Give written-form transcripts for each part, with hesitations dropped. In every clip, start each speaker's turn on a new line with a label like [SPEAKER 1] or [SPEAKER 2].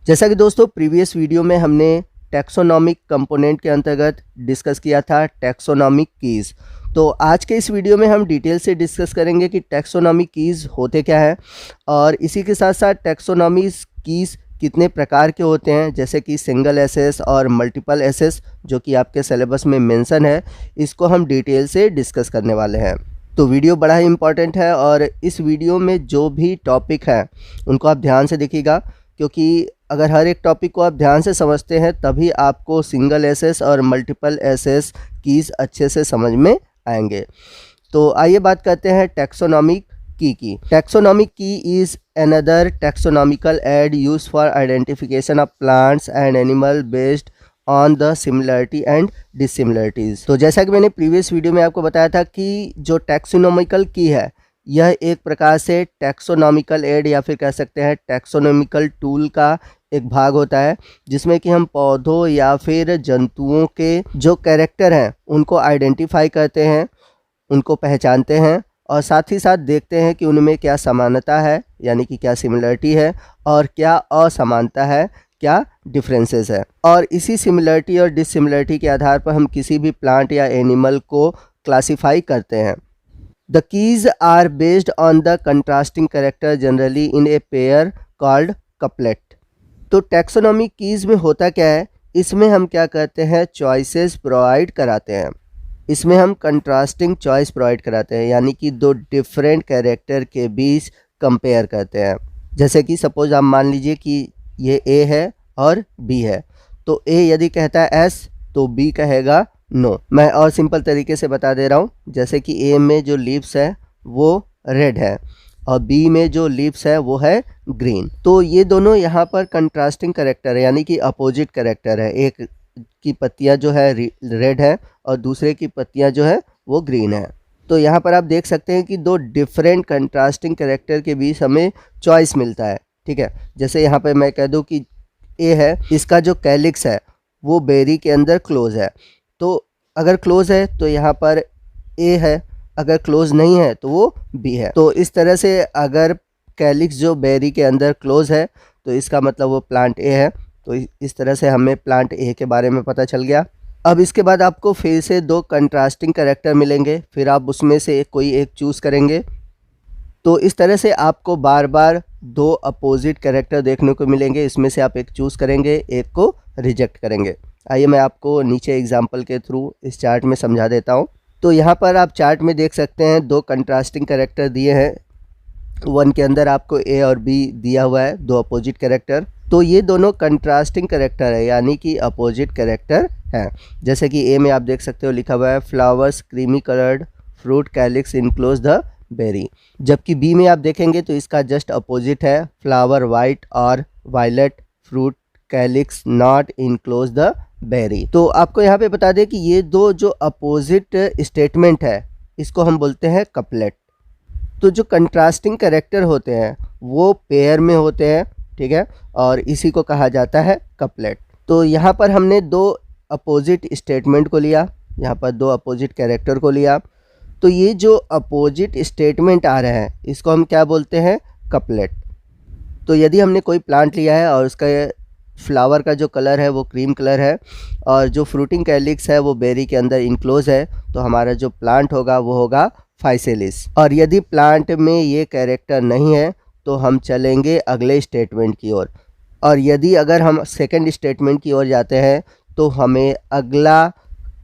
[SPEAKER 1] जैसा कि दोस्तों प्रीवियस वीडियो में हमने टैक्सोनॉमिक कंपोनेंट के अंतर्गत डिस्कस किया था टैक्सोनॉमिक कीज़। तो आज के इस वीडियो में हम डिटेल से डिस्कस करेंगे कि टैक्सोनॉमिक कीज़ होते क्या हैं और इसी के साथ साथ टैक्सोनॉमी कीज़ कितने प्रकार के होते हैं, जैसे कि सिंगल एसेस और मल्टीपल एसेस जो कि आपके सिलेबस में मेंशन है, इसको हम डिटेल से डिस्कस करने वाले हैं। तो वीडियो बड़ा ही इम्पॉर्टेंट है और इस वीडियो में जो भी टॉपिक है उनको आप ध्यान से देखिएगा, क्योंकि अगर हर एक टॉपिक को आप ध्यान से समझते हैं तभी आपको सिंगल एसेस और मल्टीपल एसेस कीज़ अच्छे से समझ में आएंगे। तो आइए बात करते हैं टैक्सोनॉमिक की। टैक्सोनॉमिक की is another taxonomical aid used for identification of plants and animal based on the similarity and dissimilarities। तो जैसा कि मैंने प्रीवियस वीडियो में आपको बताया था कि जो टैक्सोनॉमिकल की है यह एक प्रकार से टैक्सोनॉमिकल एड या फिर कह सकते हैं टैक्सोनॉमिकल टूल का एक भाग होता है, जिसमें कि हम पौधों या फिर जंतुओं के जो कैरेक्टर हैं उनको आइडेंटिफाई करते हैं, उनको पहचानते हैं और साथ ही साथ देखते हैं कि उनमें क्या समानता है यानी कि क्या सिमिलरिटी है और क्या असमानता है, क्या डिफरेंसेस है। और इसी सिमिलरिटी और डिससिमिलरिटी के आधार पर हम किसी भी प्लांट या एनिमल को क्लासिफाई करते हैं। The keys are based on the contrasting character generally in a pair called couplet. तो टैक्सोनॉमिक कीज में होता क्या है, इसमें हम क्या करते हैं, चॉइसेस प्रोवाइड कराते हैं। इसमें हम कंट्रास्टिंग चॉइस प्रोवाइड कराते हैं, यानी कि दो डिफरेंट कैरेक्टर के बीच कंपेयर करते हैं। जैसे कि सपोज आप मान लीजिए कि ये ए है और बी है, तो ए यदि कहता है एस तो बी कहेगा नो। मैं और सिंपल तरीके से बता दे रहा हूँ, जैसे कि ए में जो लीव्स है वो रेड है और बी में जो लीव्स है वो है ग्रीन। तो ये दोनों यहाँ पर कंट्रास्टिंग कैरेक्टर है, यानी कि अपोजिट कैरेक्टर है। एक की पत्तियाँ जो है रेड है और दूसरे की पत्तियाँ जो है वो ग्रीन है। तो यहाँ पर आप देख सकते हैं कि दो डिफरेंट कंट्रास्टिंग कैरेक्टर के बीच हमें चॉइस मिलता है। ठीक है, जैसे यहाँ पर मैं कह दूँ कि ए है, इसका जो कैलिक्स है वो बेरी के अंदर क्लोज है, तो अगर क्लोज है तो यहाँ पर ए है, अगर क्लोज नहीं है तो वो बी है। तो इस तरह से अगर कैलिक्स जो बेरी के अंदर क्लोज है तो इसका मतलब वो प्लांट ए है। तो इस तरह से हमें प्लांट ए के बारे में पता चल गया। अब इसके बाद आपको फिर से दो कंट्रास्टिंग कैरेक्टर मिलेंगे, फिर आप उसमें से कोई एक चूज़ करेंगे। तो इस तरह से आपको बार बार दो अपोजिट कैरेक्टर देखने को मिलेंगे, इसमें से आप एक चूज़ करेंगे, एक को रिजेक्ट करेंगे। आइए मैं आपको नीचे एग्जाम्पल के थ्रू इस चार्ट में समझा देता हूँ। तो यहाँ पर आप चार्ट में देख सकते हैं दो कंट्रास्टिंग कैरेक्टर दिए हैं, वन के अंदर आपको ए और बी दिया हुआ है, दो अपोजिट कैरेक्टर। तो ये दोनों कंट्रास्टिंग कैरेक्टर है, यानी कि अपोजिट कैरेक्टर हैं। जैसे कि ए में आप देख सकते हो लिखा हुआ है flowers creamy coloured fruit calyx enclose the berry, जबकि बी में आप देखेंगे तो इसका जस्ट अपोजिट है, फ्लावर वाइट और violet fruit calyx not enclose the berry. तो आपको यहाँ पे बता दें कि ये दो जो अपोजिट स्टेटमेंट है इसको हम बोलते हैं कपलेट। तो जो कंट्रास्टिंग कैरेक्टर होते हैं वो पेयर में होते हैं, ठीक है, और इसी को कहा जाता है कपलेट। तो यहाँ पर हमने दो अपोजिट स्टेटमेंट को लिया, यहाँ पर दो अपोजिट कैरेक्टर को लिया, तो ये जो अपोजिट स्टेटमेंट आ रहे हैं इसको हम क्या बोलते हैं, कपलेट। तो यदि हमने कोई प्लांट लिया है और उसका फ्लावर का जो कलर है वो क्रीम कलर है और जो फ्रूटिंग कैलिक्स है वो बेरी के अंदर इनक्लोज है, तो हमारा जो प्लांट होगा वो होगा फाइसेलिस। और यदि प्लांट में ये कैरेक्टर नहीं है तो हम चलेंगे अगले स्टेटमेंट की ओर, और यदि अगर हम सेकंड स्टेटमेंट की ओर जाते हैं तो हमें अगला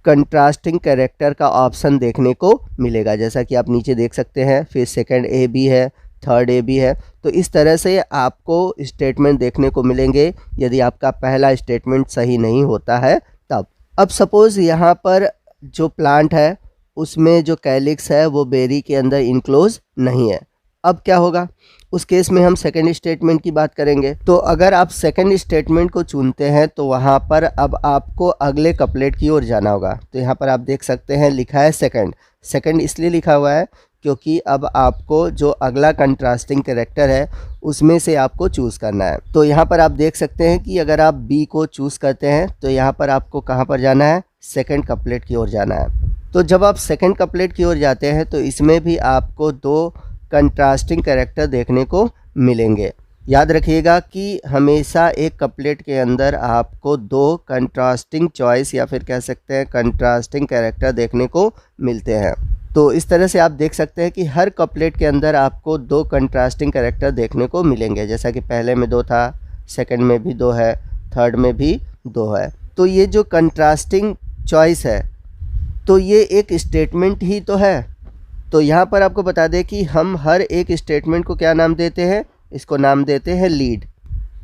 [SPEAKER 1] कंट्रास्टिंग कैरेक्टर का ऑप्शन देखने को मिलेगा, जैसा कि आप नीचे देख सकते हैं। फिर सेकंड ए बी है, थर्ड ए बी है। तो इस तरह से आपको स्टेटमेंट देखने को मिलेंगे यदि आपका पहला स्टेटमेंट सही नहीं होता है तब। अब सपोज़ यहाँ पर जो प्लांट है उसमें जो कैलिक्स है वो बेरी के अंदर इनक्लोज नहीं है। अब क्या होगा, उस केस में हम सेकंड स्टेटमेंट की बात करेंगे। तो अगर आप सेकंड स्टेटमेंट को चुनते हैं तो वहाँ पर अब आपको अगले कपलेट की ओर जाना होगा। तो यहाँ पर आप देख सकते हैं लिखा है सेकंड। सेकंड इसलिए लिखा हुआ है क्योंकि अब आपको जो अगला कंट्रास्टिंग कैरेक्टर है उसमें से आपको चूज़ करना है। तो यहाँ पर आप देख सकते हैं कि अगर आप बी को चूज़ करते हैं तो यहाँ पर आपको कहाँ पर जाना है, सेकंड कपलेट की ओर जाना है। तो जब आप सेकंड कपलेट की ओर जाते हैं तो इसमें भी आपको दो कंट्रास्टिंग कैरेक्टर देखने को मिलेंगे। याद रखिएगा कि हमेशा एक कपलेट के अंदर आपको दो कंट्रास्टिंग चॉइस या फिर कह सकते हैं कंट्रास्टिंग कैरेक्टर देखने को मिलते हैं। तो इस तरह से आप देख सकते हैं कि हर कपलेट के अंदर आपको दो कंट्रास्टिंग कैरेक्टर देखने को मिलेंगे, जैसा कि पहले में दो था, सेकंड में भी दो है, थर्ड में भी दो है। तो ये जो कंट्रास्टिंग चॉइस है तो ये एक स्टेटमेंट ही तो है। तो यहाँ पर आपको बता दें कि हम हर एक स्टेटमेंट को क्या नाम देते हैं, इसको नाम देते हैं लीड।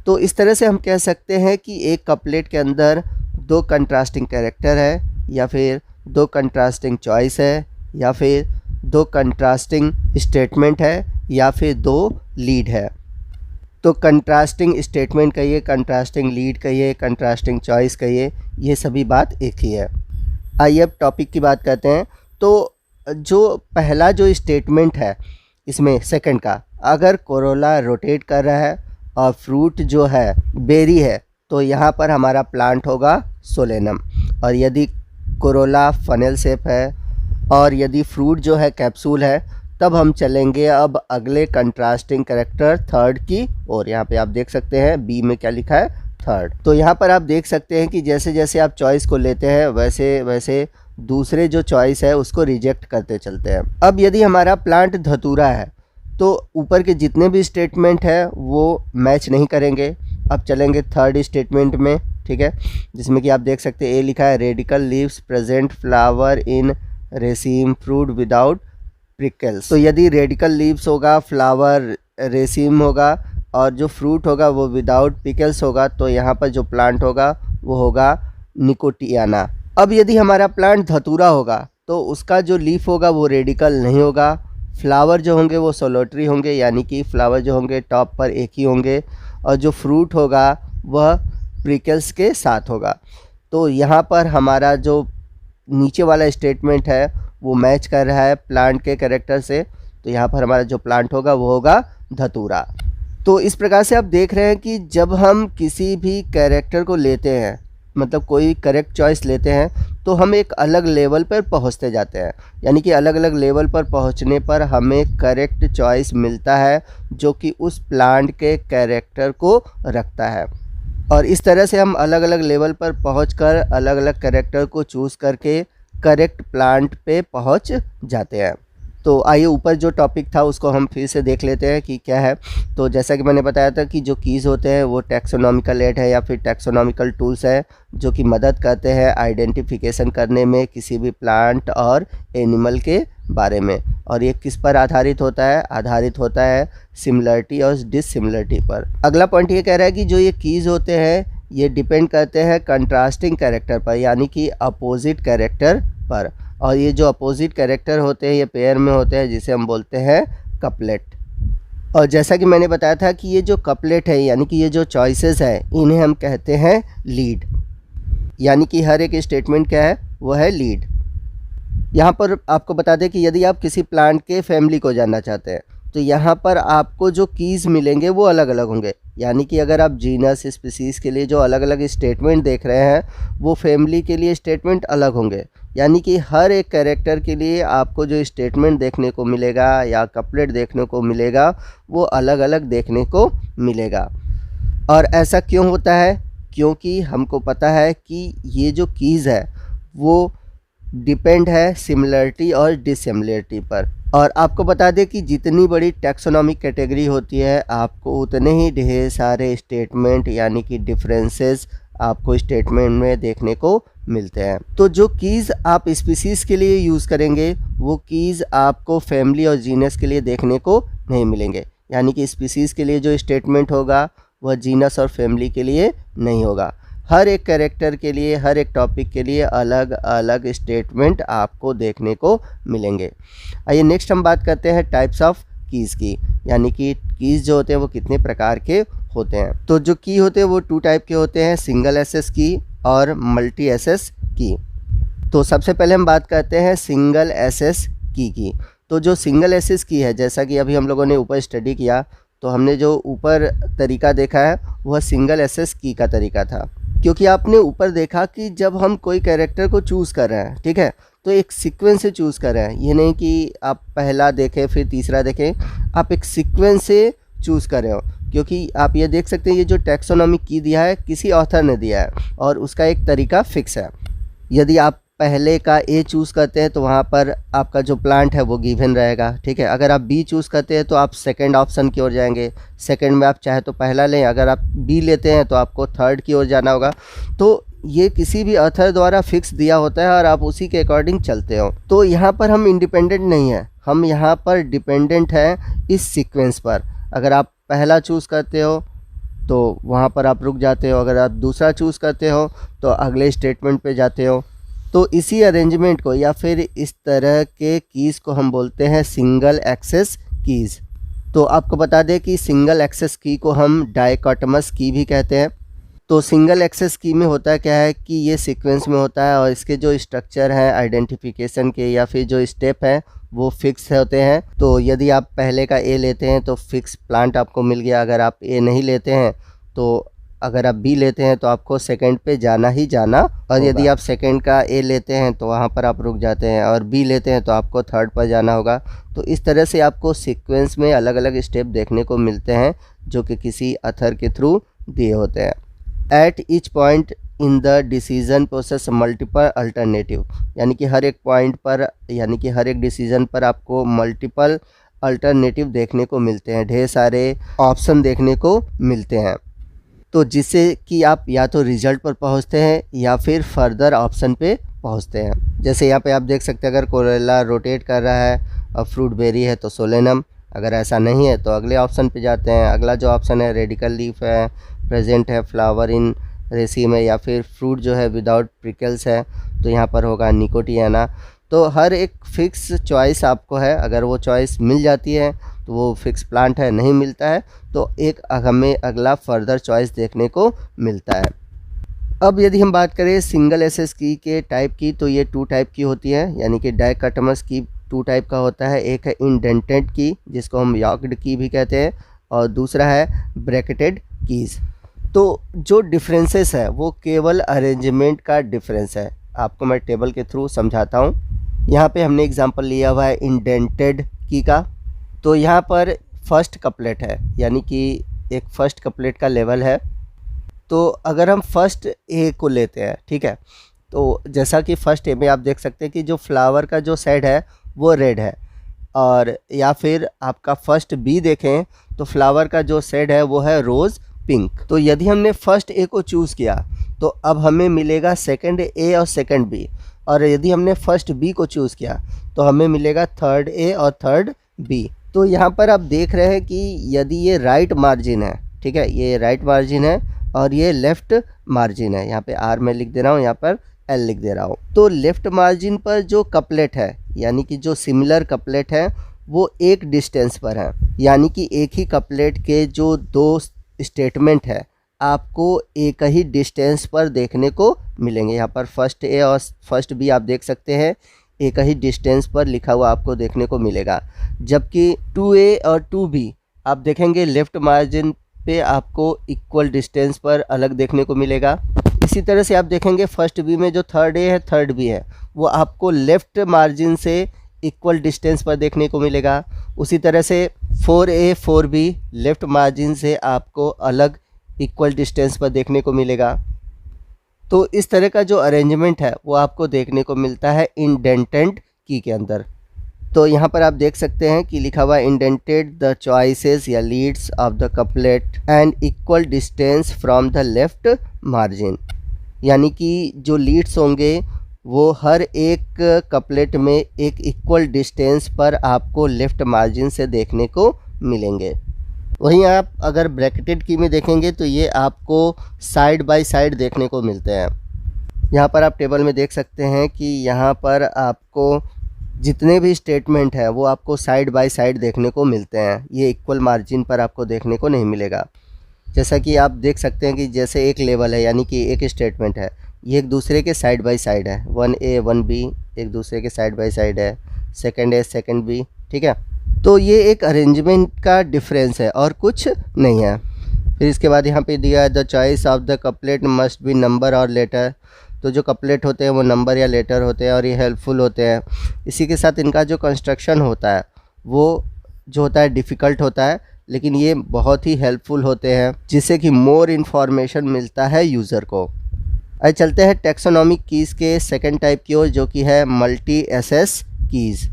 [SPEAKER 1] तो इस तरह से हम कह सकते हैं कि एक कपलेट के अंदर दो कंट्रास्टिंग कैरेक्टर है, या फिर दो कंट्रास्टिंग चॉइस है, या फिर दो कंट्रास्टिंग स्टेटमेंट है, या फिर दो लीड है। तो कंट्रास्टिंग स्टेटमेंट कहिए, कंट्रास्टिंग लीड कहिए, कंट्रास्टिंग चॉइस कहिए, ये सभी बात एक ही है। आइए अब टॉपिक की बात करते हैं। तो जो पहला जो स्टेटमेंट है इसमें सेकंड का, अगर कोरोला रोटेट कर रहा है और फ्रूट जो है बेरी है, तो यहाँ पर हमारा प्लांट होगा सोलेनम। और यदि कोरोला फनेल शेप है और यदि फ्रूट जो है कैप्सूल है, तब हम चलेंगे अब अगले कंट्रास्टिंग कैरेक्टर थर्ड की। और यहाँ पे आप देख सकते हैं बी में क्या लिखा है, थर्ड। तो यहाँ पर आप देख सकते हैं कि जैसे जैसे आप चॉइस को लेते हैं वैसे वैसे दूसरे जो चॉइस है उसको रिजेक्ट करते चलते हैं। अब यदि हमारा प्लांट धतूरा है तो ऊपर के जितने भी स्टेटमेंट है वो मैच नहीं करेंगे। अब चलेंगे थर्ड स्टेटमेंट में, ठीक है, जिसमें कि आप देख सकते हैं ए लिखा है radical leaves present flower in raceme fruit without prickles. तो यदि रेडिकल लीव्स होगा, फ्लावर रेसीम होगा और जो फ्रूट होगा वो विदाउट पिकल्स होगा, तो यहाँ पर जो प्लांट होगा वो होगा निकोटियाना। अब यदि हमारा प्लांट धतूरा होगा तो उसका जो लीफ होगा वो रेडिकल नहीं होगा, फ्लावर जो होंगे वो सोलोटरी होंगे, यानी कि फ्लावर जो होंगे टॉप पर एक ही होंगे, और जो फ्रूट होगा वह प्रिकल्स के साथ होगा। तो यहाँ पर हमारा जो नीचे वाला स्टेटमेंट है वो मैच कर रहा है प्लांट के कैरेक्टर से, तो यहाँ पर हमारा जो प्लांट होगा वो होगा धतूरा। तो इस प्रकार से आप देख रहे हैं कि जब हम किसी भी कैरेक्टर को लेते हैं, मतलब कोई करेक्ट चॉइस लेते हैं, तो हम एक अलग लेवल पर पहुंचते जाते हैं। यानी कि अलग अलग लेवल पर पहुंचने पर हमें करेक्ट चॉइस मिलता है जो कि उस प्लांट के कैरेक्टर को रखता है। और इस तरह से हम अलग अलग लेवल पर पहुंचकर अलग अलग कैरेक्टर को चूज़ करके करेक्ट प्लांट पे पहुंच जाते हैं। तो आइए ऊपर जो टॉपिक था उसको हम फिर से देख लेते हैं कि क्या है। तो जैसा कि मैंने बताया था कि जो कीज़ होते हैं वो टैक्सोनॉमिकल एड है या फिर टैक्सोनॉमिकल टूल्स है जो कि मदद करते हैं आइडेंटिफिकेशन करने में किसी भी प्लांट और एनिमल के बारे में। और ये किस पर आधारित होता है? आधारित होता है सिमिलरिटी और डिससिमिलरिटी पर। अगला पॉइंट ये कह रहा है कि जो ये कीज़ होते हैं ये डिपेंड करते हैं कंट्रास्टिंग कैरेक्टर पर, यानी कि अपोजिट कैरेक्टर पर। और ये जो अपोजिट कैरेक्टर होते हैं ये पेयर में होते हैं, जिसे हम बोलते हैं कपलेट। और जैसा कि मैंने बताया था कि ये जो कपलेट है यानी कि ये जो चॉइसेस है इन्हें हम कहते हैं लीड, यानी कि हर एक स्टेटमेंट क्या है वो है लीड। यहाँ पर आपको बता दें कि यदि आप किसी प्लांट के फैमिली को जानना चाहते हैं तो यहाँ पर आपको जो कीज़ मिलेंगे वो अलग अलग होंगे। यानी कि अगर आप जीनस स्पीसीज़ के लिए जो अलग अलग स्टेटमेंट देख रहे हैं वो फैमिली के लिए स्टेटमेंट अलग होंगे। यानी कि हर एक कैरेक्टर के लिए आपको जो स्टेटमेंट देखने को मिलेगा या कपलेट देखने को मिलेगा वो अलग अलग देखने को मिलेगा। और ऐसा क्यों होता है? क्योंकि हमको पता है कि ये जो कीज़ है वो डिपेंड है सिमिलरिटी और डिससिमिलरिटी पर। और आपको बता दें कि जितनी बड़ी टैक्सोनॉमिक कैटेगरी होती है आपको उतने ही ढेर सारे स्टेटमेंट यानी कि डिफरेंसेस आपको स्टेटमेंट में देखने को मिलते हैं। तो जो कीज़ आप स्पीसीज़ के लिए यूज़ करेंगे वो कीज़ आपको फैमिली और जीनस के लिए देखने को नहीं मिलेंगे। यानी कि स्पीसीज़ के लिए जो स्टेटमेंट होगा वह जीनस और फैमिली के लिए नहीं होगा। हर एक कैरेक्टर के लिए, हर एक टॉपिक के लिए अलग अलग स्टेटमेंट आपको देखने को मिलेंगे। आइए नेक्स्ट हम बात करते हैं टाइप्स ऑफ कीज़ की, यानी कि कीज़ जो होते हैं वो कितने प्रकार के होते हैं। तो जो की होते हैं वो टू टाइप के होते हैं, सिंगल एसेस की और मल्टी एसेस की। तो सबसे पहले हम बात करते हैं सिंगल एसेस की। तो जो सिंगल एसेस की है, जैसा कि अभी हम लोगों ने ऊपर स्टडी किया, तो हमने जो ऊपर तरीका देखा है वह सिंगल एसेस की का तरीका था। क्योंकि आपने ऊपर देखा कि जब हम कोई कैरेक्टर को चूज़ कर रहे हैं, ठीक है, तो एक सीक्वेंस से चूज़ कर रहे हैं। ये नहीं कि आप पहला देखें फिर तीसरा देखें, आप एक सीक्वेंस से चूज़ कर रहे हो। क्योंकि आप ये देख सकते हैं ये जो टैक्सोनॉमी की दिया है किसी ऑथर ने दिया है और उसका एक तरीका फिक्स है। यदि आप पहले का ए चूज़ करते हैं तो वहाँ पर आपका जो प्लांट है वो गिवन रहेगा, ठीक है। अगर आप बी चूज़ करते हैं तो आप सेकंड ऑप्शन की ओर जाएंगे, सेकंड में आप चाहे तो पहला लें, अगर आप बी लेते हैं तो आपको थर्ड की ओर जाना होगा। तो ये किसी भी ऑथर द्वारा फिक्स दिया होता है और आप उसी के अकॉर्डिंग चलते हो। तो यहाँ पर हम इंडिपेंडेंट नहीं है, हम यहाँ पर डिपेंडेंट हैं इस सीक्वेंस पर। अगर आप पहला चूज़ करते हो तो वहाँ पर आप रुक जाते हो, अगर आप दूसरा चूज़ करते हो तो अगले स्टेटमेंट पे जाते हो। तो इसी अरेंजमेंट को या फिर इस तरह के कीज़ को हम बोलते हैं सिंगल एक्सेस कीज़। तो आपको बता दें कि सिंगल एक्सेस की को हम डाइकोटमस की भी कहते हैं। तो सिंगल एक्सेस की में होता क्या है कि ये सीक्वेंस में होता है और इसके जो स्ट्रक्चर हैं आइडेंटिफिकेशन के या फिर जो स्टेप हैं वो फिक्स होते हैं। तो यदि आप पहले का ए लेते हैं तो फिक्स प्लांट आपको मिल गया, अगर आप ए नहीं लेते हैं तो अगर आप बी लेते हैं तो आपको सेकंड पे जाना ही जाना, और यदि आप सेकंड का ए लेते हैं तो वहाँ पर आप रुक जाते हैं, और बी लेते हैं तो आपको थर्ड पर जाना होगा। तो इस तरह से आपको सीक्वेंस में अलग अलग स्टेप देखने को मिलते हैं जो कि किसी ऑथर के थ्रू दिए होते हैं। At each point in the decision process multiple alternative, यानी कि हर एक पॉइंट पर यानी कि हर एक डिसीजन पर आपको मल्टीपल अल्टरनेटिव देखने को मिलते हैं, ढेर सारे ऑप्शन देखने को मिलते हैं। तो जिससे कि आप या तो रिजल्ट पर पहुंचते हैं या फिर फर्दर ऑप्शन पे पहुंचते हैं। जैसे यहाँ पे आप देख सकते हैं अगर कोरेला रोटेट कर रहा है और फ्रूट बेरी है तो सोलेनम, अगर ऐसा नहीं है तो अगले ऑप्शन पे जाते हैं। अगला जो ऑप्शन है रेडिकल लीफ है, प्रेजेंट है, फ्लावर इन रेसिम है, या फिर फ्रूट जो है विदाउट प्रिकल्स है तो यहाँ पर होगा निकोटियाना। तो हर एक फिक्स चॉइस आपको है, अगर वो चॉइस मिल जाती है तो वो फिक्स प्लांट है, नहीं मिलता है तो एक हमें अगला फर्दर चॉइस देखने को मिलता है। अब यदि हम बात करें सिंगल एसेस की के टाइप की, तो ये 2 टाइप की होती है, यानी कि डाइकोटमस की 2 टाइप का होता है। एक है इंडेंटेड की जिसको हम यॉक्ड की भी कहते हैं, और दूसरा है ब्रैकेटेड कीज़। तो जो डिफरेंसेस है वो केवल अरेंजमेंट का डिफरेंस है। आपको मैं टेबल के थ्रू समझाता हूँ। यहाँ पे हमने एग्जांपल लिया हुआ है इंडेंटेड की का। तो यहाँ पर फर्स्ट कपलेट है, यानी कि एक फर्स्ट कपलेट का लेवल है। तो अगर हम फर्स्ट ए को लेते हैं, ठीक है, तो जैसा कि फर्स्ट ए में आप देख सकते हैं कि जो फ्लावर का जो साइड है वो रेड है, और या फिर आपका फर्स्ट बी देखें तो फ्लावर का जो साइड है वो है रोज़ पिंक। तो यदि हमने फर्स्ट ए को चूज़ किया तो अब हमें मिलेगा सेकंड ए और सेकंड बी, और यदि हमने फर्स्ट बी को चूज़ किया तो हमें मिलेगा थर्ड ए और थर्ड बी। तो यहाँ पर आप देख रहे हैं कि यदि ये राइट मार्जिन है, ठीक है, ये राइट मार्जिन है और ये लेफ़्ट मार्जिन है, यहाँ पे आर में लिख दे रहा हूँ, यहाँ पर एल लिख दे रहा हूँ। तो लेफ़्ट मार्जिन पर जो कपलेट है, यानी कि जो सिमिलर कपलेट है वो एक डिस्टेंस पर है, यानी कि एक ही कपलेट के जो 2 स्टेटमेंट है आपको एक ही डिस्टेंस पर देखने को मिलेंगे। यहाँ पर फर्स्ट ए और फर्स्ट बी आप देख सकते हैं एक ही डिस्टेंस पर लिखा हुआ आपको देखने को मिलेगा, जबकि 2A और 2B आप देखेंगे लेफ़्ट मार्जिन पे आपको इक्वल डिस्टेंस पर अलग देखने को मिलेगा। इसी तरह से आप देखेंगे फर्स्ट बी में जो थर्ड ए है थर्ड बी है वो आपको लेफ़्ट मार्जिन से इक्वल डिस्टेंस पर देखने को मिलेगा। उसी तरह से 4A 4B लेफ़्ट मार्जिन से आपको अलग इक्वल डिस्टेंस पर देखने को मिलेगा। तो इस तरह का जो अरेंजमेंट है वो आपको देखने को मिलता है इंडेंटेड की के अंदर। तो यहाँ पर आप देख सकते हैं कि लिखा हुआ इंडेंटेड द चॉइसेस या Leeds of the couplet and equal distance from the left margin, यानी कि जो लीड्स होंगे वो हर एक कपलेट में एक इक्वल डिस्टेंस पर आपको लेफ़्ट मार्जिन से देखने को मिलेंगे। वहीं आप अगर ब्रैकेटेड की में देखेंगे तो ये आपको साइड बाय साइड देखने को मिलते हैं। यहाँ पर आप टेबल में देख सकते हैं कि यहाँ पर आपको जितने भी स्टेटमेंट हैं वो आपको साइड बाय साइड देखने को मिलते हैं, ये इक्वल मार्जिन पर आपको देखने को नहीं मिलेगा। जैसा कि आप देख सकते हैं कि जैसे एक लेवल है, यानी कि एक स्टेटमेंट है, ये एक दूसरे के साइड बाय साइड है, 1A 1B एक दूसरे के साइड बाय साइड है, सेकंड A सेकंड B, ठीक है। तो ये एक अरेंजमेंट का डिफरेंस है और कुछ नहीं है। फिर इसके बाद यहाँ पे दिया है the choice of the couplet must be number और लेटर। तो जो कपलेट होते हैं वो नंबर या लेटर होते हैं और ये हेल्पफुल होते हैं। इसी के साथ इनका जो कंस्ट्रक्शन होता है वो जो होता है डिफ़िकल्ट होता है, लेकिन ये बहुत ही हेल्पफुल होते हैं, जिससे कि मोर इन्फॉर्मेशन मिलता है यूज़र को। अब चलते हैं टैक्सोनॉमिक कीज़ के सेकंड टाइप की ओर, जो कि है मल्टी एसएस कीज़।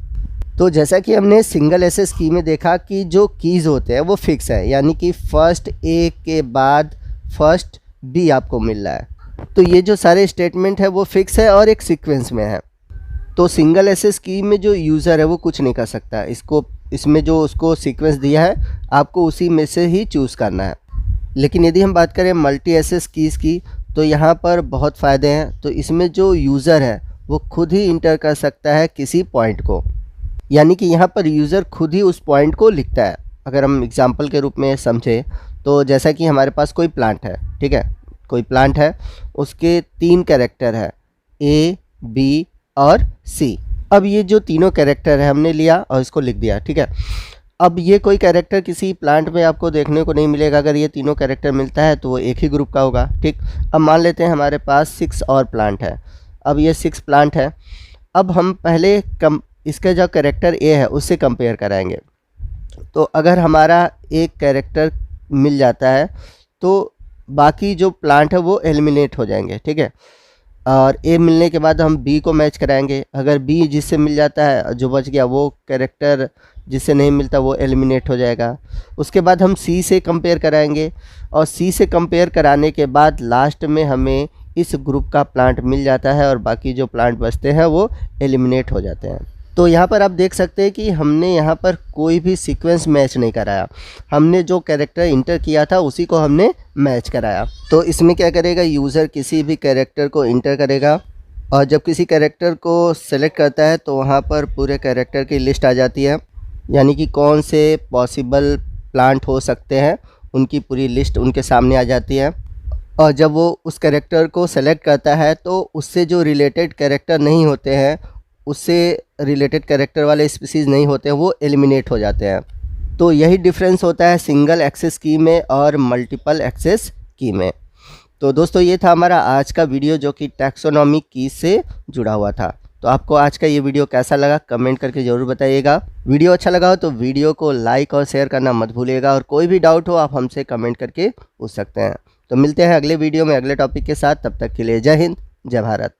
[SPEAKER 1] तो जैसा कि हमने सिंगल एसएस की में देखा कि जो कीज़ होते हैं वो फिक्स है, यानी कि फर्स्ट ए के बाद फर्स्ट बी आपको मिल रहा है। तो ये जो सारे स्टेटमेंट है वो फिक्स है और एक सीक्वेंस में है। तो सिंगल एसएस की में जो यूज़र है वो कुछ नहीं कर सकता, इसमें जो उसको सीक्वेंस दिया है आपको उसी में से ही चूज़ करना है। लेकिन यदि हम बात करें मल्टी एसएस कीज़ की, तो यहाँ पर बहुत फ़ायदे हैं। तो इसमें जो यूज़र है वो खुद ही इंटर कर सकता है किसी पॉइंट को, यानी कि यहाँ पर यूज़र खुद ही उस पॉइंट को लिखता है। अगर हम एग्जांपल के रूप में समझें तो जैसा कि हमारे पास कोई प्लांट है, ठीक है, कोई प्लांट है, उसके 3 कैरेक्टर है ए, बी और सी। अब ये जो तीनों कैरेक्टर है हमने लिया और इसको लिख दिया, ठीक है। अब ये कोई कैरेक्टर किसी प्लांट में आपको देखने को नहीं मिलेगा। अगर ये तीनों कैरेक्टर मिलता है तो वो एक ही ग्रुप का होगा, ठीक। अब मान लेते हैं हमारे पास 6 और प्लांट है। अब ये 6 प्लांट है। अब हम पहले इसका जो कैरेक्टर ए है उससे कंपेयर कराएंगे। तो अगर हमारा एक कैरेक्टर मिल जाता है तो बाकी जो प्लांट है वो एलिमिनेट हो जाएंगे, ठीक है। और ए मिलने के बाद हम बी को मैच कराएंगे। अगर बी जिससे मिल जाता है, जो बच गया, वो कैरेक्टर जिससे नहीं मिलता वो एलिमिनेट हो जाएगा। उसके बाद हम सी से कंपेयर कराएंगे और सी से कंपेयर कराने के बाद लास्ट में हमें इस ग्रुप का प्लांट मिल जाता है और बाकी जो प्लांट बचते हैं वो एलिमिनेट हो जाते हैं। तो यहाँ पर आप देख सकते हैं कि हमने यहाँ पर कोई भी सीक्वेंस मैच नहीं कराया, हमने जो कैरेक्टर इंटर किया था उसी को हमने मैच कराया। तो इसमें क्या करेगा, यूज़र किसी भी कैरेक्टर को इंटर करेगा और जब किसी कैरेक्टर को सेलेक्ट करता है तो वहाँ पर पूरे कैरेक्टर की लिस्ट आ जाती है, यानी कि कौन से पॉसिबल प्लांट हो सकते हैं उनकी पूरी लिस्ट उनके सामने आ जाती है। और जब वो उस कैरेक्टर को सेलेक्ट करता है तो उससे जो रिलेटेड कैरेक्टर नहीं होते हैं, उससे रिलेटेड कैरेक्टर वाले स्पीसीज़ नहीं होते हैं, वो एलिमिनेट हो जाते हैं। तो यही डिफरेंस होता है सिंगल एक्सेस की में और मल्टीपल एक्सेस की में। तो दोस्तों ये था हमारा आज का वीडियो, जो कि टैक्सोनॉमिक की से जुड़ा हुआ था। तो आपको आज का ये वीडियो कैसा लगा कमेंट करके ज़रूर बताइएगा। वीडियो अच्छा लगा हो तो वीडियो को लाइक और शेयर करना मत भूलिएगा, और कोई भी डाउट हो आप हमसे कमेंट करके पूछ सकते हैं। तो मिलते हैं अगले वीडियो में अगले टॉपिक के साथ। तब तक के लिए जय हिंद, जय भारत।